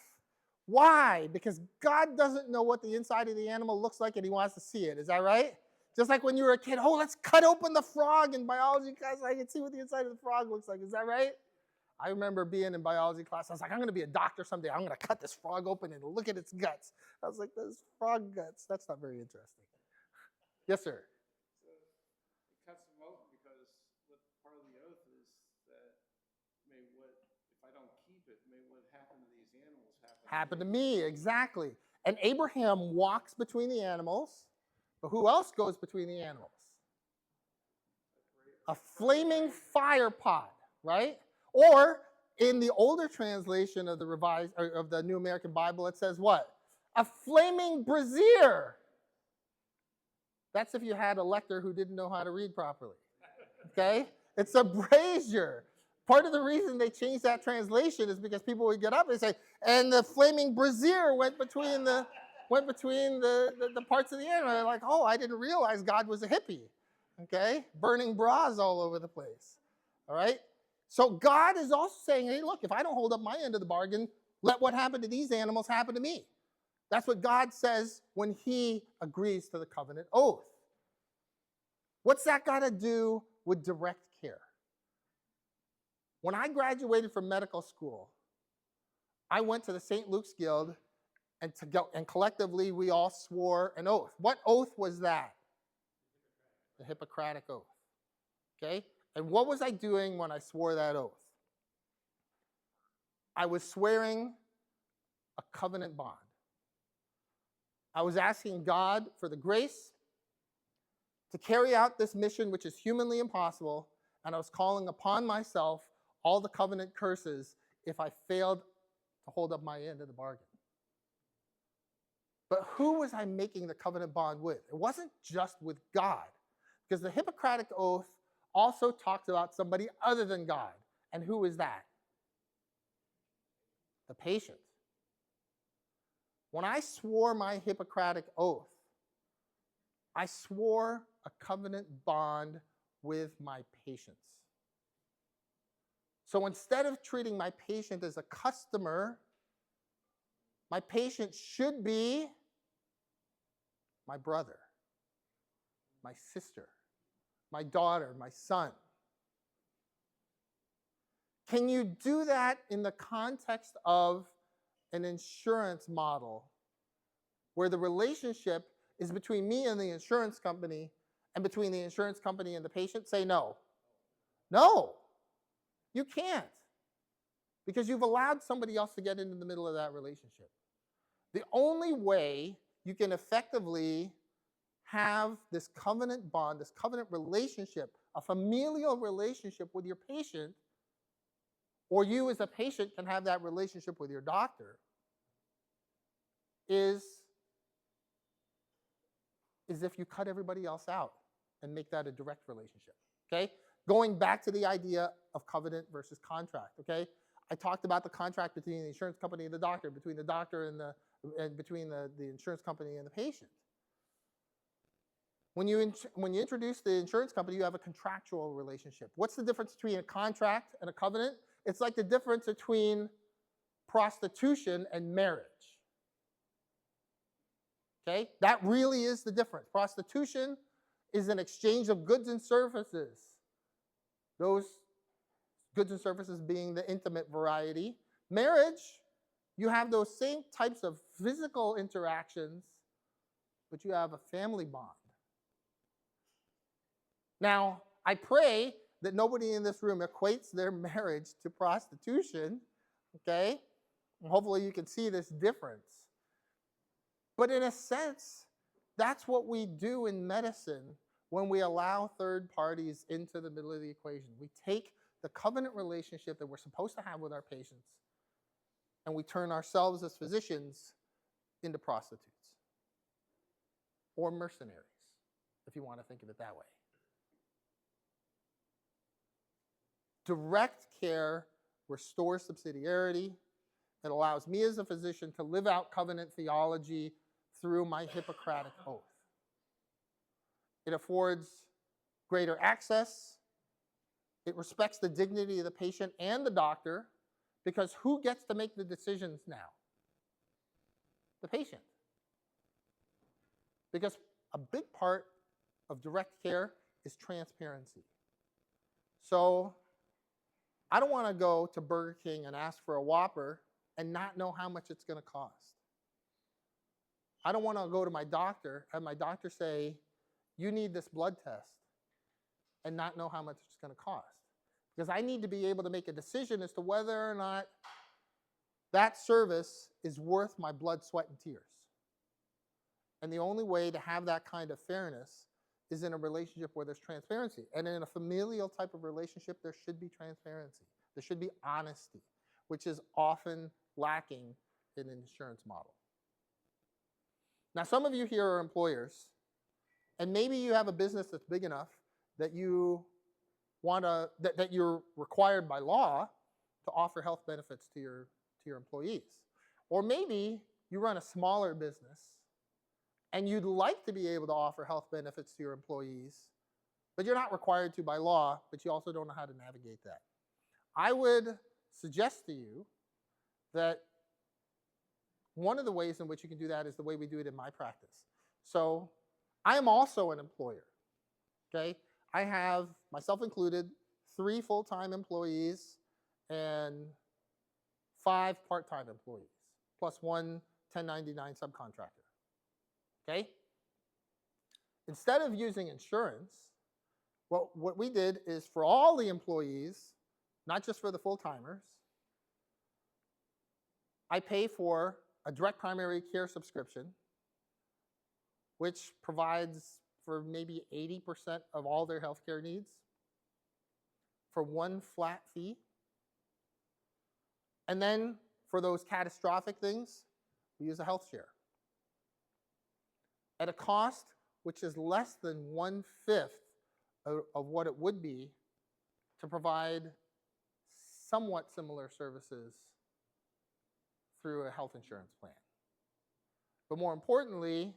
Why? Because God doesn't know what the inside of the animal looks like and he wants to see it. Is that right? Just like when you were a kid, oh, let's cut open the frog in biology class so I can see what the inside of the frog looks like. Is that right? I remember being in biology class. I was like, I'm going to be a doctor someday. I'm going to cut this frog open and look at its guts. I was like, those frog guts. That's not very interesting. Yes, sir. So it cuts them open because what part of the oath is that if I don't keep it, may what happened to these animals Happen to me, exactly. And Abraham walks between the animals, but who else goes between the animals? A flaming fire pot, right? Or in the older translation of the New American Bible, it says what? A flaming brazier. That's if you had a lector who didn't know how to read properly. Okay? It's a brazier. Part of the reason they changed that translation is because people would get up and say, and the flaming brazier went between the parts of the animal. They're like, oh, I didn't realize God was a hippie. Okay? Burning bras all over the place. All right? So God is also saying, hey, look, if I don't hold up my end of the bargain, let what happened to these animals happen to me. That's what God says when he agrees to the covenant oath. What's that got to do with direct care? When I graduated from medical school, I went to the St. Luke's Guild, and collectively we all swore an oath. What oath was that? The Hippocratic Oath. Okay? And what was I doing when I swore that oath? I was swearing a covenant bond. I was asking God for the grace to carry out this mission, which is humanly impossible, and I was calling upon myself all the covenant curses if I failed to hold up my end of the bargain. But who was I making the covenant bond with? It wasn't just with God, because the Hippocratic Oath also talks about somebody other than God. And who is that? The patient. When I swore my Hippocratic Oath, I swore a covenant bond with my patients. So instead of treating my patient as a customer, my patient should be my brother, my sister, my daughter, my son? Can you do that in the context of an insurance model where the relationship is between me and the insurance company and between the insurance company and the patient? Say no. No, you can't, because you've allowed somebody else to get into the middle of that relationship. The only way you can effectively have this covenant bond, this covenant relationship, a familial relationship with your patient, or you as a patient can have that relationship with your doctor, is if you cut everybody else out and make that a direct relationship, okay? Going back to the idea of covenant versus contract, okay? I talked about the contract between the insurance company and the doctor, between the doctor and between the insurance company and the patient. When you introduce the insurance company, you have a contractual relationship. What's the difference between a contract and a covenant? It's like the difference between prostitution and marriage. Okay? That really is the difference. Prostitution is an exchange of goods and services. Those goods and services being the intimate variety. Marriage, you have those same types of physical interactions, but you have a family bond. Now, I pray that nobody in this room equates their marriage to prostitution, okay? And hopefully you can see this difference. But in a sense, that's what we do in medicine when we allow third parties into the middle of the equation. We take the covenant relationship that we're supposed to have with our patients, and we turn ourselves as physicians into prostitutes or mercenaries, if you want to think of it that way. Direct care restores subsidiarity. It allows me as a physician to live out covenant theology through my Hippocratic oath. It affords greater access. It respects the dignity of the patient and the doctor, because who gets to make the decisions now? The patient. Because a big part of direct care is transparency. So I don't want to go to Burger King and ask for a Whopper and not know how much it's going to cost. I don't want to go to my doctor and my doctor say, you need this blood test, and not know how much it's going to cost. Because I need to be able to make a decision as to whether or not that service is worth my blood, sweat, and tears. And the only way to have that kind of fairness is in a relationship where there's transparency. And in a familial type of relationship, there should be transparency. There should be honesty, which is often lacking in an insurance model. Now, some of you here are employers, and maybe you have a business that's big enough that you that you're required by law to offer health benefits to your employees. Or maybe you run a smaller business and you'd like to be able to offer health benefits to your employees, but you're not required to by law, but you also don't know how to navigate that. I would suggest to you that one of the ways in which you can do that is the way we do it in my practice. So I am also an employer, okay? I have, myself included, 3 full-time employees and 5 part-time employees, plus 1 1099 subcontractor, okay? Instead of using insurance, what we did is for all the employees, not just for the full-timers, I pay for a direct primary care subscription, which provides for maybe 80% of all their healthcare needs for one flat fee. And then for those catastrophic things, we use a health share at a cost which is less than 1/5 of what it would be to provide somewhat similar services through a health insurance plan. But more importantly,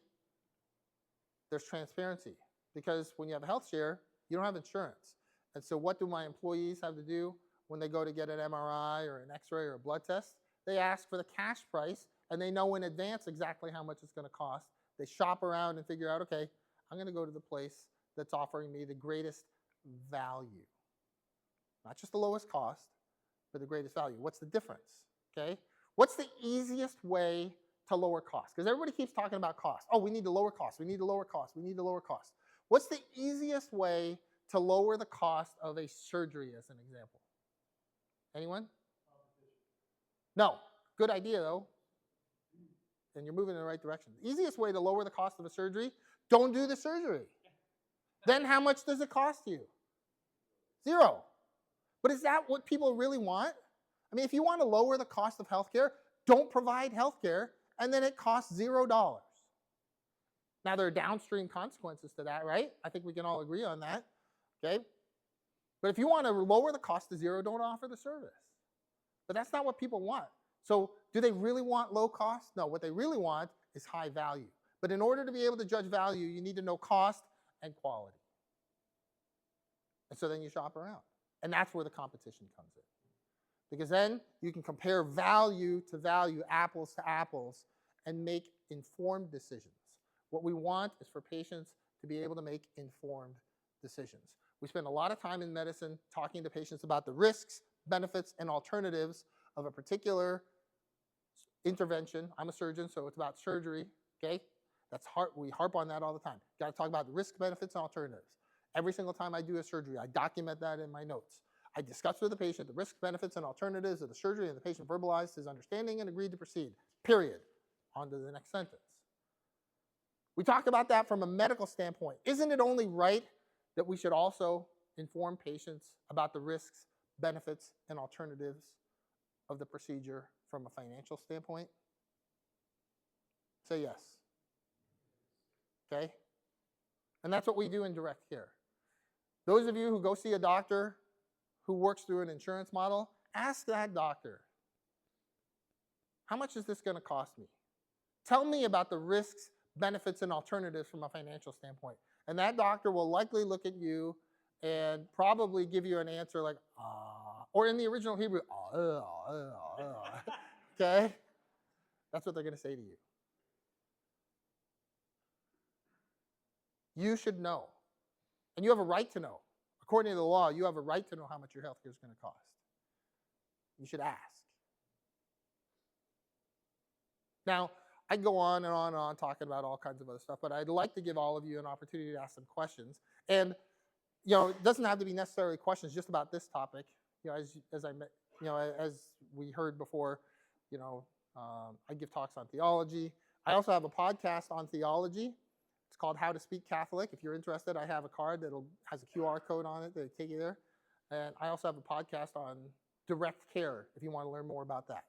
there's transparency, because when you have a health share, you don't have insurance. And so what do my employees have to do when they go to get an MRI or an X-ray or a blood test? They ask for the cash price, and they know in advance exactly how much it's going to cost. They shop around and figure out, okay, I'm going to go to the place that's offering me the greatest value. Not just the lowest cost, but the greatest value. What's the difference? Okay? What's the easiest way to lower costs? Because everybody keeps talking about cost. Oh, we need to lower costs. We need to lower costs. We need to lower costs. What's the easiest way to lower the cost of a surgery, as an example? Anyone? No. Good idea, though. And you're moving in the right direction. The easiest way to lower the cost of a surgery, don't do the surgery. Then how much does it cost you? 0. But is that what people really want? I mean, if you want to lower the cost of healthcare, don't provide healthcare, and then it costs $0. Now, there are downstream consequences to that, right? I think we can all agree on that, okay? But if you want to lower the cost to 0, don't offer the service. But that's not what people want. So do they really want low cost? No, what they really want is high value. But in order to be able to judge value, you need to know cost and quality. And so then you shop around. And that's where the competition comes in. Because then you can compare value to value, apples to apples, and make informed decisions. What we want is for patients to be able to make informed decisions. We spend a lot of time in medicine talking to patients about the risks, benefits, and alternatives of a particular intervention. I'm a surgeon, so it's about surgery, okay? We harp on that all the time. Got to talk about the risks, benefits, and alternatives. Every single time I do a surgery, I document that in my notes. I discuss with the patient the risks, benefits, and alternatives of the surgery, and the patient verbalized his understanding and agreed to proceed. Period. On to the next sentence. We talk about that from a medical standpoint. Isn't it only right that we should also inform patients about the risks, benefits, and alternatives of the procedure from a financial standpoint? Say yes. Okay? And that's what we do in direct care. Those of you who go see a doctor who works through an insurance model, ask that doctor, how much is this going to cost me? Tell me about the risks, benefits, and alternatives from a financial standpoint. And that doctor will likely look at you and probably give you an answer like, or in the original Hebrew, okay? That's what they're going to say to you. You should know. And you have a right to know. According to the law, you have a right to know how much your health care is going to cost. You should ask. Now, I go on and on and on talking about all kinds of other stuff, but I'd like to give all of you an opportunity to ask some questions. And, it doesn't have to be necessarily questions just about this topic. As we heard before, I give talks on theology. I also have a podcast on theology. It's called How to Speak Catholic. If you're interested, I have a card that has a QR code on it that take you there. And I also have a podcast on direct care if you want to learn more about that.